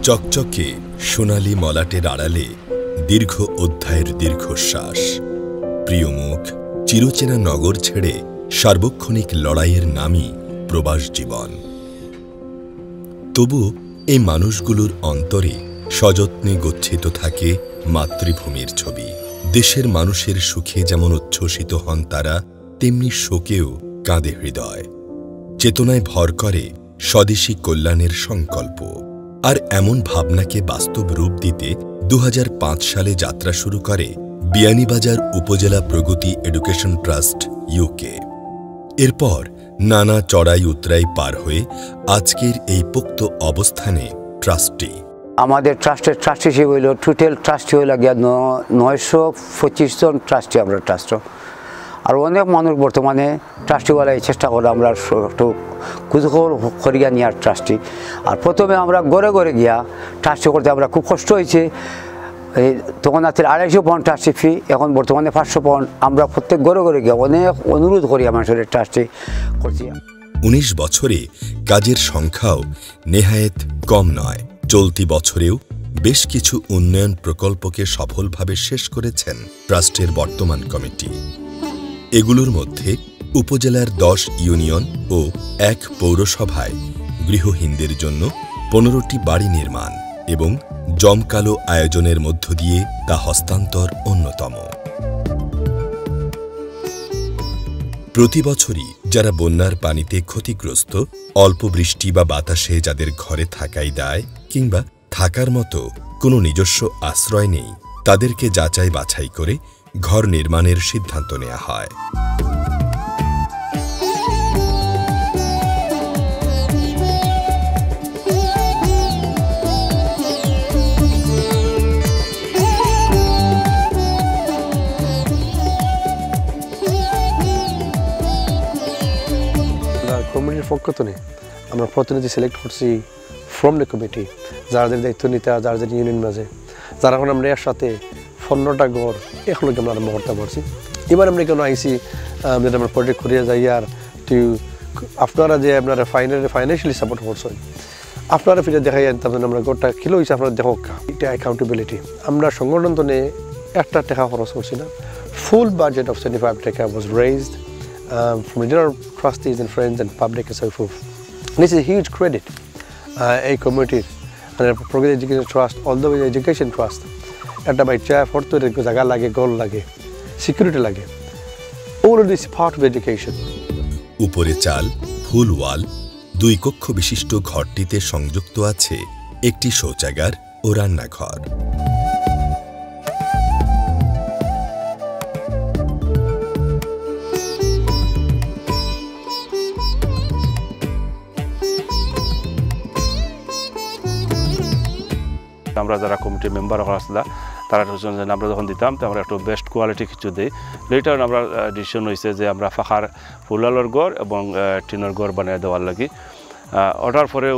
চকচকে সোনালি মলাটের আড়ালে দীর্ঘ অধ্যায়ের দীর্ঘশ্বাস, প্রিয় মুখ, চিরচেনা নগর ছেড়ে সার্বক্ষণিক লড়াইয়ের নামই প্রবাস জীবন। তবু এই মানুষগুলোর অন্তরে সযত্নে গচ্ছিত থাকে মাতৃভূমির ছবি। দেশের মানুষের সুখে যেমন উচ্ছ্বসিত হন তারা, তেমনি শোকেও কাঁদে হৃদয়। চেতনায় ভর করে স্বদেশী কল্যাণের সংকল্প। আর এমন ভাবনাকে বাস্তব রূপ দিতে 2005 সালে যাত্রা শুরু করে বিয়ানীবাজার উপজেলা প্রগতি এডুকেশন ট্রাস্ট ইউকে। এরপর নানা চড়াই উতরাই পার হয়ে আজকের এই পোক্ত অবস্থানে ট্রাস্টি। আমাদের ট্রাস্টের ট্রাস্টি হিসেবে হইল টোটাল ট্রাস্টি হইল গিয়া 925 জন ট্রাস্টি আমরা ট্রাস্ট। আর অনেক মানুষ বর্তমানে ট্রাস্টিওয়ালাই চেষ্টা করে আমরা একটু খুঁজখবর করিয়া নেওয়ার ট্রাস্টি। আর প্রথমে আমরা ঘরে ঘরে গিয়া ট্রাস্টি করতে আমরা খুব কষ্ট হয়েছে। তখন আছে 250 পাউন্ড ট্রাস্টি ফি, এখন বর্তমানে 500 পাউন্ড। আমরা প্রত্যেক ঘরে ঘরে গিয়া অনেক অনুরোধ করি মানুষের ট্রাস্টি করছি। 19 বছরে কাজের সংখ্যাও নেহায়েত কম নয়। চলতি বছরেও বেশ কিছু উন্নয়ন প্রকল্পকে সফলভাবে শেষ করেছেন ট্রাস্টের বর্তমান কমিটি। এগুলোর মধ্যে উপজেলার 10 ইউনিয়ন ও 1 পৌরসভায় গৃহহীনদের জন্য 15টি বাড়ি নির্মাণ এবং জমকালো আয়োজনের মধ্য দিয়ে তা হস্তান্তর অন্যতম। প্রতি বছরই যারা বন্যার পানিতে ক্ষতিগ্রস্ত, অল্প বৃষ্টি বা বাতাসে যাদের ঘরে থাকাই দায় কিংবা থাকার মতো কোনো নিজস্ব আশ্রয় নেই, তাদেরকে যাচাই বাছাই করে ঘর নির্মাণের সিদ্ধান্ত নেওয়া হয়। কমিটির পক্ষ থেকে আমরা প্রতিনিধি সিলেক্ট করছি ফ্রম দ্য কমিটি, যাদের দায়িত্ব নিতে যাদের ইউনিয়ন মাঝে, যারা এখন আমরা এর সাথে 15টা গড় এখন আমরা আরম্ভ করতে পারছি। এবার আমরা কেন আইসি যেটা আমরা প্রজেক্ট করিয়া যাই আর আপনারা যে আপনারা ফাইন্যান্সিয়ালি সাপোর্ট করছেন, আপনারা ফিরে দেখা যায় তার জন্য আমরা গোটা কিলো হয়েছে আপনারা দেখো এটা অ্যাকাউন্টেবিলিটি। আমরা সংগঠন তো নিয়ে একটা টাকা খরচ করছি না। ফুল বাজেট অফ 75 টাকা ওয়াজ raised from regional trustees and friends and public and so forth. This is a huge credit. A committee and Progress Education Trust, although it's education trust, at by chair for to jaga lage, goal lage, security lage. All of this is part of education. উপরে চাল, ফুল ওয়াল, 2 কক্ষ বিশিষ্ট ঘরটিতে সংযুক্ত আছে একটি শৌচাগার ও রান্নাঘর। আমরা যারা কমিটির মেম্বার আসলা তারা আমরা যখন দিতাম তো আমরা একটু বেস্ট কোয়ালিটি কিছু দিই। লেটার আমরা ডিসিশন হয়েছে যে আমরা ফাঁকার ফুলালোর গড় এবং টিনের গড় বানিয়ে দেওয়ার লাগি। ওটার পরেও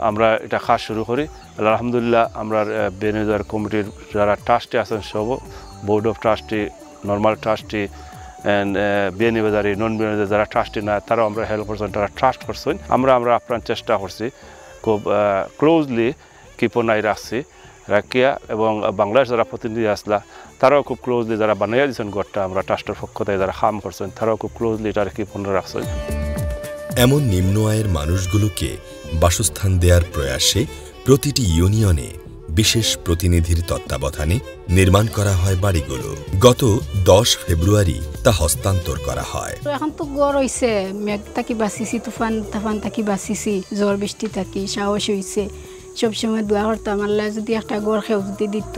আমরা এটা কাজ শুরু করি। আলহামদুলিল্লাহ আমরা বিয়ানীবাজার কমিটির যারা ট্রাস্টি আছেন সব, board of trustee, normal trustee and Beanibazari, non Beanibazar যারা ট্রাস্টি না তারাও আমরা হেল্প করছেন, তারা ট্রাস্ট করছেন। আমরা আপনার চেষ্টা করছি খুব ক্লোজলি কিপনাই রাখছি রাখিয়া, এবং বাংলাদেশ যারা প্রতিনিধি আসলা তারাও খুব ক্লোজলি যারা বানাইয়া দিচ্ছেন ঘরটা আমরা ট্রাস্টের পক্ষ থেকে যারা কাম করছেন তারাও খুব ক্লোজলি এটার কিপন রাখছেন। এমন নিম্ন আয়ের মানুষগুলোকে বাসস্থান দেওয়ার প্রয়াসে প্রতিটি ইউনিয়নে বিশেষ প্রতিনিধির তত্ত্বাবধানে নির্মাণ করা হয় বাড়িগুলো। গত 10 ফেব্রুয়ারি তা হস্তান্তর করা হয়। এখন তো গড় হয়েছে, মেঘ থাকি বাঁচিছি, তুফান থাকি বাঁচিছি, ঝড় বৃষ্টি থাকি সাহস হয়েছে। সবসময় দোয়া করতাম আল্লাহ যদি একটা গড় খেউ যদি দিত,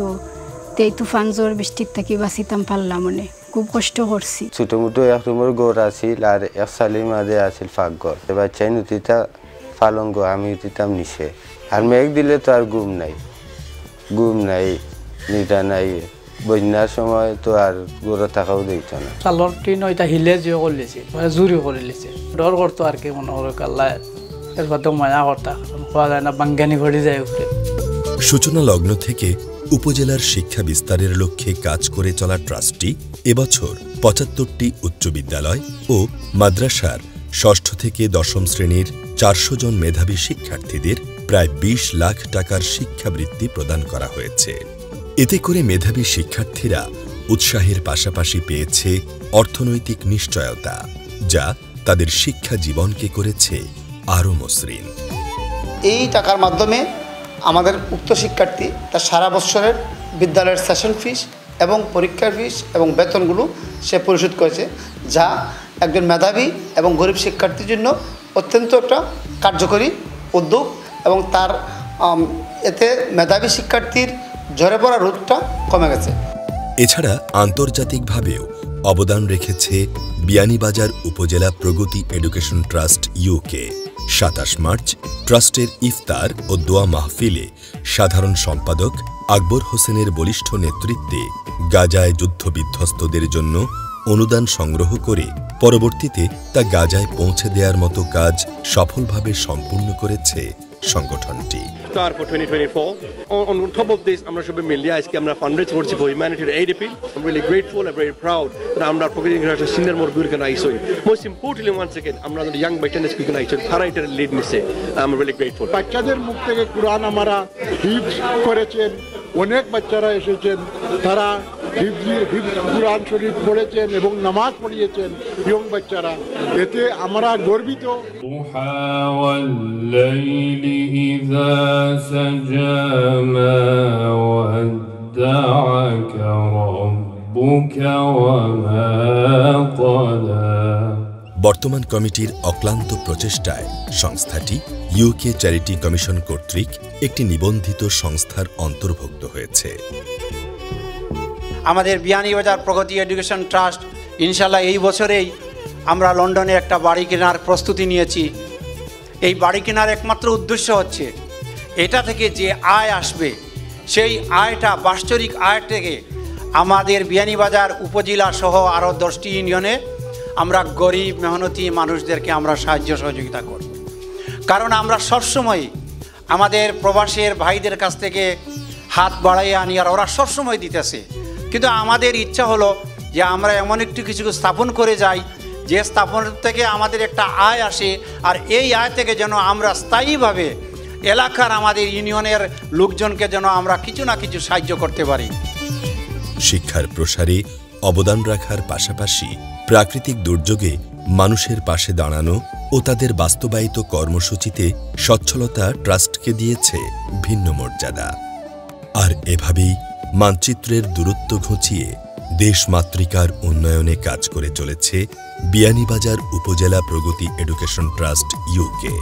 এই তুফান ঝড় বৃষ্টির থাকি বাঁচিতাম পারলাম। মনে খুব কষ্ট করছি। ছোটো মোটো এক রুমের গড় আছিল আর এক সালের মাঝে আছিল ফাঁকঘর। এবার চাই উঠিতা ফালঙ্গ, আমি উঠিতাম নিচে। আর মেঘ দিলে তো আর ঘুম নাই, নিটা নাই। বন্যার সময় তো আর গড়ে থাকাও দিত না। চালর টিন ওইটা হিলে যে করলেছে, জুরি করে লিছে, ডর করতো আর কি। মনে করে আল্লাহ এরপর তো মজা করতাম, খাওয়া যায় না, বাঙ্গানি ঘড়ি যায় উঠে। সূচনা লগ্ন থেকে উপজেলার শিক্ষা বিস্তারের লক্ষ্যে কাজ করে চলা ট্রাস্টটি এবছর 75টি উচ্চ বিদ্যালয় ও মাদ্রাসার 6ষ্ঠ থেকে 10ম শ্রেণীর 400 জন মেধাবী শিক্ষার্থীদের প্রায় 20 লাখ টাকার শিক্ষাবৃত্তি প্রদান করা হয়েছে। এতে করে মেধাবী শিক্ষার্থীরা উৎসাহের পাশাপাশি পেয়েছে অর্থনৈতিক নিশ্চয়তা, যা তাদের শিক্ষা জীবনকে করেছে আরও মসৃণ। এই টাকার মাধ্যমে আমাদের উক্ত শিক্ষার্থী তার সারা বছরের বিদ্যালয়ের সেশন ফিস এবং পরীক্ষার ফিস এবং বেতনগুলো সে পরিশোধ করেছে, যা একজন মেধাবী এবং গরিব শিক্ষার্থীর জন্য অত্যন্ত একটা কার্যকরী উদ্যোগ এবং তার এতে মেধাবী শিক্ষার্থীর ঝরে পড়া রোধটা কমে গেছে। এছাড়া আন্তর্জাতিকভাবেও অবদান রেখেছে বিয়ানীবাজার উপজেলা প্রগতি এডুকেশন ট্রাস্ট ইউকে। 27 মার্চ ট্রাস্টের ইফতার ও দোয়া মাহফিলে সাধারণ সম্পাদক আকবর হোসেনের বলিষ্ঠ নেতৃত্বে গাজায় যুদ্ধবিধ্বস্তদের জন্য অনুদান সংগ্রহ করে পরবর্তীতে তা গাজায় পৌঁছে দেওয়ার মতো কাজ সফলভাবে সম্পূর্ণ করেছে সংগঠনটি। Star for 2024. On top of this, আমরা সবাই মিলে আজকে আমরা ফান্ডরেজ করছি for humanitarian aid appeal. I'm really grateful and very proud that আমরা প্রগতি ইন্টারন্যাশনাল সিনিয়র মোর organization. Most importantly, once again, আমরা the young বাচ্চাদের organization তারা এটা লিড নিছে। I'm really grateful. বাচ্চাদের মুখ থেকে কুরআন আমরা হিফজ করেছেন, অনেক বাচ্চারা এসেছেন, তারা কুরআন শরীফ পড়েছেন এবং নামাজ পড়িয়েছেন ইয়ং বাচ্চারা, এতে আমরা গর্বিত। বর্তমান কমিটির অক্লান্ত প্রচেষ্টায় সংস্থাটি ইউকে চ্যারিটি কমিশন কর্তৃক একটি নিবন্ধিত সংস্থার অন্তর্ভুক্ত হয়েছে। আমাদের বিয়ানীবাজার প্রগতি এডুকেশন ট্রাস্ট ইনশাল্লাহ এই বছরেই আমরা লন্ডনে একটা বাড়ি কেনার প্রস্তুতি নিয়েছি। এই বাড়ি কেনার একমাত্র উদ্দেশ্য হচ্ছে এটা থেকে যে আয় আসবে সেই আয়টা, বাৎসরিক আয় থেকে আমাদের বিয়ানীবাজার উপজেলা সহ আরও 10টি ইউনিয়নে আমরা গরিব মেহনতি মানুষদেরকে আমরা সাহায্য সহযোগিতা করব। কারণ আমরা সবসময় আমাদের প্রবাসের ভাইদের কাছ থেকে হাত বাড়াইয়ে আনি আর ওরা সবসময় দিতেছে, কিন্তু আমাদের ইচ্ছা হলো যে আমরা এমন একটু কিছু স্থাপন করে যাই যে স্থাপন থেকে আমাদের একটা আয় আসে, আর এই আয় থেকে যেন আমরা স্থায়ীভাবে এলাকার আমাদের ইউনিয়নের লোকজনকে যেন আমরা কিছু না কিছু সাহায্য করতে পারি। শিক্ষার প্রসারে অবদান রাখার পাশাপাশি প্রাকৃতিক দুর্যোগে মানুষের পাশে দাঁড়ানো ও তাদের বাস্তবায়িত কর্মসূচিতে সচ্ছলতা ট্রাস্টকে দিয়েছে ভিন্ন মর্যাদা। আর এভাবেই মানচিত্রের দূরত্ব ঘুচিয়ে দেশমাতৃকার উন্নয়নে কাজ করে চলেছে বিয়ানীবাজার উপজেলা প্রগতি এডুকেশন ট্রাস্ট ইউকে।